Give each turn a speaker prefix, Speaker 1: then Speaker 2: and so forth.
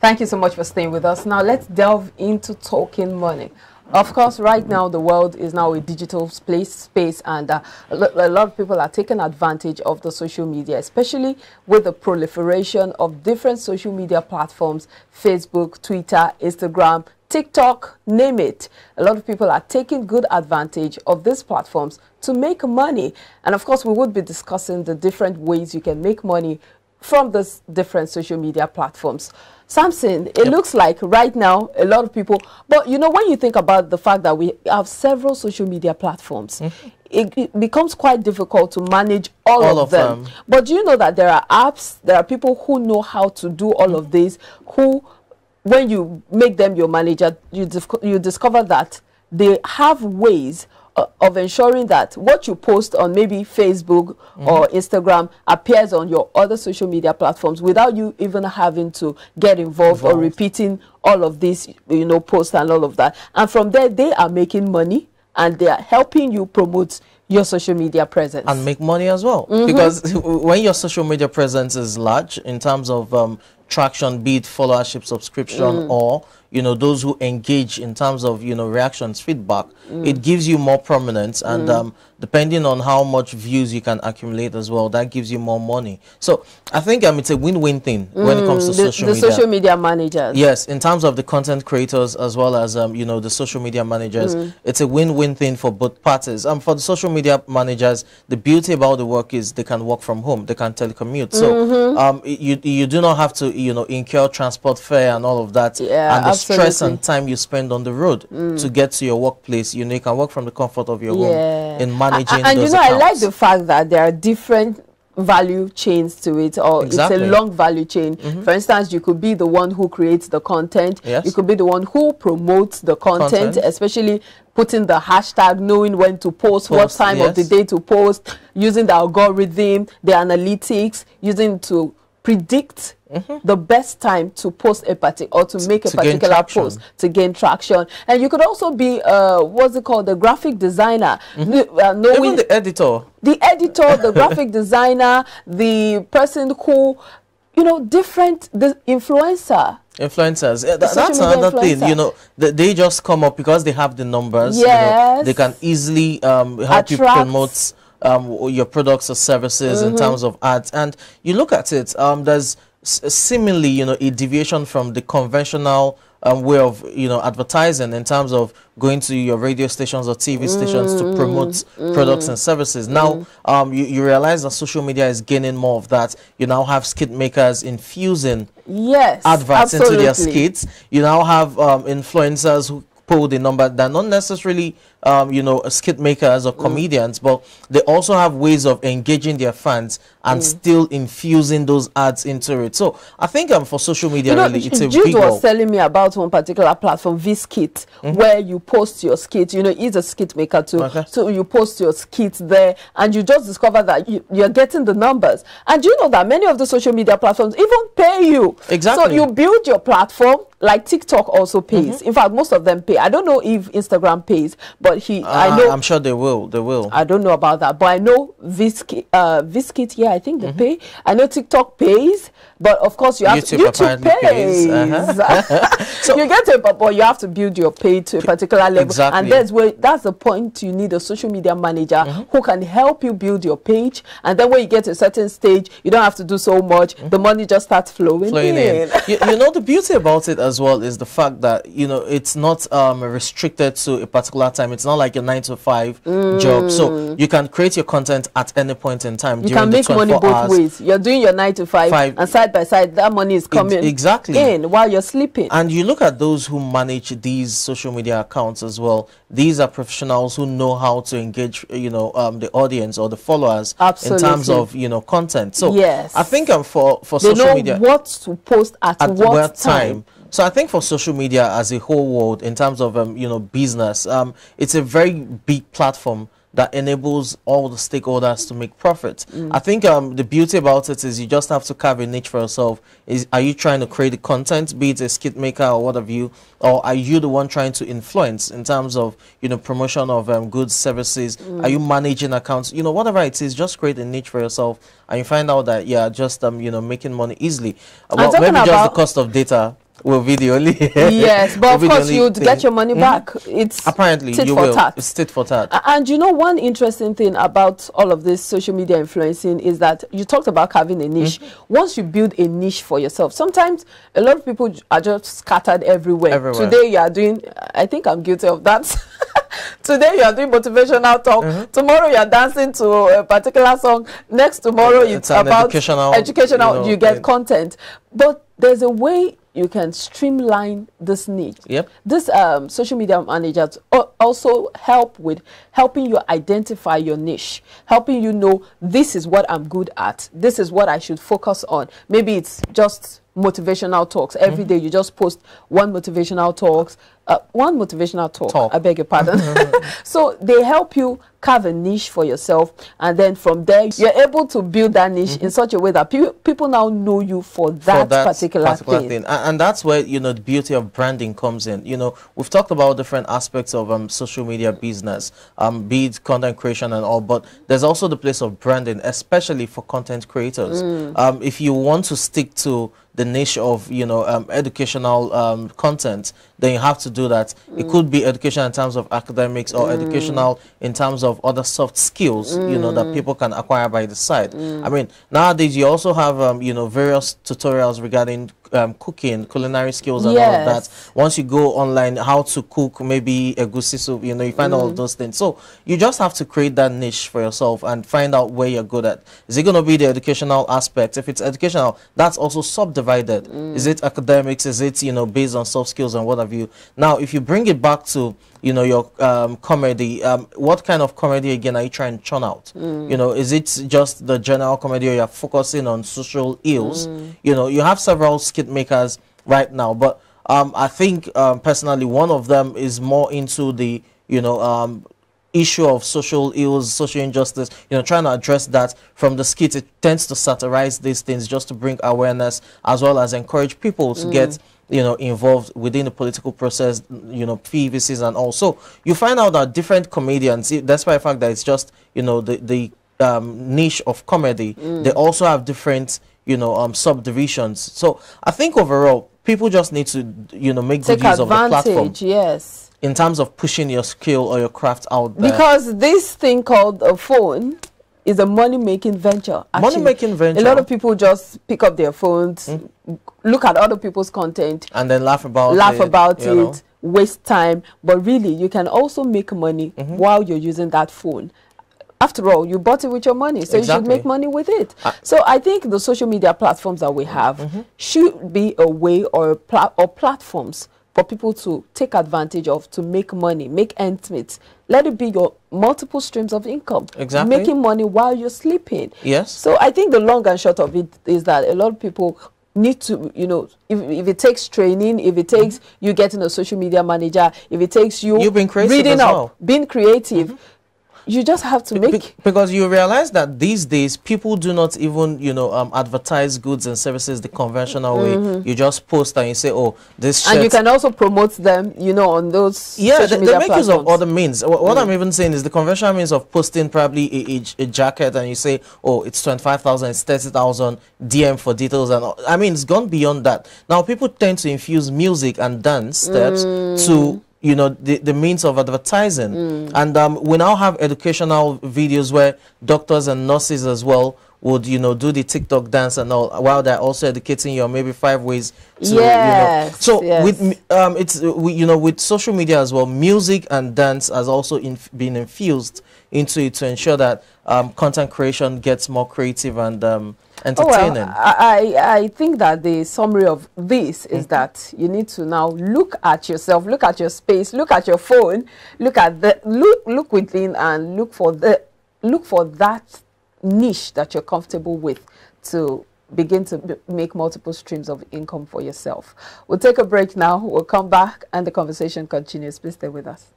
Speaker 1: Thank you so much for staying with us. Now let's delve into talking money. Of course, right now the world is now a digital space, and a lot of people are taking advantage of the social media, especially with the proliferation of different social media platforms: Facebook, Twitter, Instagram, TikTok, name it. A lot of people are taking good advantage of these platforms to make money. And of course, we would be discussing the different ways you can make money from these different social media platforms. Samson, it looks like right now a lot of people, but you know, when you think about the fact that we have several social media platforms, it becomes quite difficult to manage all of them. But do you know that there are apps, there are people who know how to do all of this, who, when you make them your manager, you discover that they have ways of ensuring that what you post on maybe Facebook or Instagram appears on your other social media platforms without you even having to get involved or repeating all of this, you know, posts and all of that. And from there, they are making money and they are helping you promote your social media presence.
Speaker 2: And make money as well. Because when your social media presence is large in terms of traction, be it followership, subscription, or you know, those who engage in terms of, you know, reactions, feedback, it gives you more prominence, and depending on how much views you can accumulate as well, that gives you more money. So I think it's a win-win thing when it comes to social media.
Speaker 1: The social media managers.
Speaker 2: Yes, in terms of the content creators as well as you know, the social media managers, it's a win-win thing for both parties. For the social media managers, the beauty about the work is they can work from home, they can telecommute. So you do not have to, you know, incur transport fare and all of that, and the stress and time you spend on the road to get to your workplace. You know, you can work from the comfort of your home in managing
Speaker 1: and
Speaker 2: those
Speaker 1: you know,
Speaker 2: accounts.
Speaker 1: I like the fact that there are different value chains to it, or it's a long value chain. For instance, you could be the one who creates the content, you could be the one who promotes the content, especially putting the hashtag, knowing when to post, what time of the day to post, using the algorithm, the analytics, using to predict the best time to post a particular, or to make a particular post to gain traction. And you could also be what's it called, the graphic designer, knowing
Speaker 2: even the editor,
Speaker 1: the graphic designer, the person who, you know, the influencers.
Speaker 2: That's another thing, you know, they just come up because they have the numbers. You know, they can easily help you promote your products or services in terms of ads. And you look at it, there's seemingly, you know, a deviation from the conventional way of, you know, advertising in terms of going to your radio stations or TV stations to promote products and services. Now, you realize that social media is gaining more of that. You now have skit makers infusing adverts into their skits. You now have influencers who pull the number. They're not necessarily you know, skit makers or comedians, but they also have ways of engaging their fans and still infusing those ads into it. So I think for social media, really, it's a big
Speaker 1: Jude was telling me about one particular platform, Vskit, where you post your skit. You know, he's a skit maker too. So you post your skit there, and you just discover that you're getting the numbers. And you know that many of the social media platforms even pay you. So you build your platform, like TikTok also pays. In fact, most of them pay. I don't know if Instagram pays, but I know, I'm
Speaker 2: sure they will.
Speaker 1: I don't know about that, but I know Vskit, yeah, I think they pay. I know TikTok pays, but of course YouTube pays. So you get it, but you have to build your pay to a particular level, and that's the point. You need a social media manager who can help you build your page, and then when you get to a certain stage, you don't have to do so much. The money just starts flowing in.
Speaker 2: you know, the beauty about it as well is the fact that, you know, it's not restricted to a particular time. It's not like a 9-to-5 job, so you can create your content at any point in time.
Speaker 1: You can make money both ways. You're doing your 9-to-5, and side by side, that money is coming in while you're sleeping.
Speaker 2: And you look at those who manage these social media accounts as well. These are professionals who know how to engage, you know, the audience or the followers in terms of, you know, content. So I think for social media,
Speaker 1: they know what to post at what time.
Speaker 2: So I think for social media as a whole world, in terms of you know, business, it's a very big platform that enables all the stakeholders to make profit. I think the beauty about it is you just have to carve a niche for yourself. Are you trying to create the content, be it a skit maker or what have you, or are you the one trying to influence in terms of, you know, promotion of goods, services? Are you managing accounts? You know, whatever it is, just create a niche for yourself, and you find out that just you know, making money easily. Well, maybe just the cost of data will be the only.
Speaker 1: Yes, but of course you'd get your money back. It's
Speaker 2: apparently
Speaker 1: tit
Speaker 2: you
Speaker 1: for
Speaker 2: will.
Speaker 1: tat.
Speaker 2: It's tit for tat.
Speaker 1: And you know, one interesting thing about all of this social media influencing is that you talked about having a niche. Once you build a niche for yourself, sometimes a lot of people are just scattered everywhere. Today you are doing, I think I'm guilty of that. Today you are doing motivational talk. Tomorrow you are dancing to a particular song. Next tomorrow it's about educational. You get content, but there's a way you can streamline this niche. This social media managers also help with helping you identify your niche, helping you know this is what I'm good at, this is what I should focus on. Maybe it's just motivational talks. Every day you just post one motivational talk, I beg your pardon. So they help you carve a niche for yourself, and then from there you're able to build that niche in such a way that people now know you for that particular thing.
Speaker 2: And that's where, you know, the beauty of branding comes in. You know, we've talked about different aspects of social media business, be it content creation and all, but there's also the place of branding, especially for content creators. If you want to stick to the niche of, you know, educational content, then you have to do that. It could be education in terms of academics, or educational in terms of other soft skills, you know, that people can acquire by the side. I mean, nowadays you also have, you know, various tutorials regarding cooking, culinary skills and all of that. Once you go online, how to cook maybe a egusi soup, you know, you find all of those things. So you just have to create that niche for yourself and find out where you're good at. Is it going to be the educational aspect? If it's educational, that's also subdivided. Is it academics? Is it, you know, based on soft skills and what have you? Now, if you bring it back to, you know, your comedy, what kind of comedy again are you trying to churn out? You know, is it just the general comedy, or you're focusing on social ills? You know, you have several skit makers right now, but I think personally one of them is more into the, you know, issue of social ills, social injustice, you know, trying to address that from the skit. It tends to satirize these things just to bring awareness, as well as encourage people to get, you know, involved within the political process, you know, PVCs and all. So you find out that different comedians, despite the fact that it's just, you know, the niche of comedy, they also have different, you know, subdivisions. So I think overall, people just need to, you know, make good use of the platform.
Speaker 1: Yes.
Speaker 2: In terms of pushing your skill or your craft out there.
Speaker 1: Because this thing called a phone is a money-making venture.
Speaker 2: Money-making venture.
Speaker 1: A lot of people just pick up their phones, look at other people's content,
Speaker 2: and then laugh about
Speaker 1: it, waste time. But really, you can also make money while you're using that phone. After all, you bought it with your money, so you should make money with it. So I think the social media platforms that we have should be a way or platforms for people to take advantage of, to make money, make ends meet. Let it be your multiple streams of income. Making money while you're sleeping.
Speaker 2: Yes.
Speaker 1: So I think the long and short of it is that a lot of people need to, you know, if it takes training, if it takes you getting a social media manager, if it takes you
Speaker 2: being creative
Speaker 1: reading
Speaker 2: as well.
Speaker 1: being creative, you just have to make...
Speaker 2: Because you realize that these days, people do not even, you know, advertise goods and services the conventional way. You just post and you say, oh, this shirt...
Speaker 1: And you can also promote them, you know, on those social media
Speaker 2: they make
Speaker 1: platforms.
Speaker 2: use of other means. What I'm even saying is the conventional means of posting probably a jacket, and you say, oh, it's 25,000, it's 30,000, DM for details. And I mean, it's gone beyond that. Now, people tend to infuse music and dance steps to... you know, the means of advertising. And we now have educational videos where doctors and nurses as well would, you know, do the TikTok dance and all, while they're also educating you on maybe 5 ways to, you know. So with you know, with social media as well, music and dance has also been infused into it to ensure that content creation gets more creative and entertaining.
Speaker 1: I think that the summary of this is that you need to now look at yourself, look at your space, look at your phone, look at the look within, and look for that niche that you're comfortable with to begin to make multiple streams of income for yourself. We'll take a break now. We'll come back and the conversation continues. Please stay with us.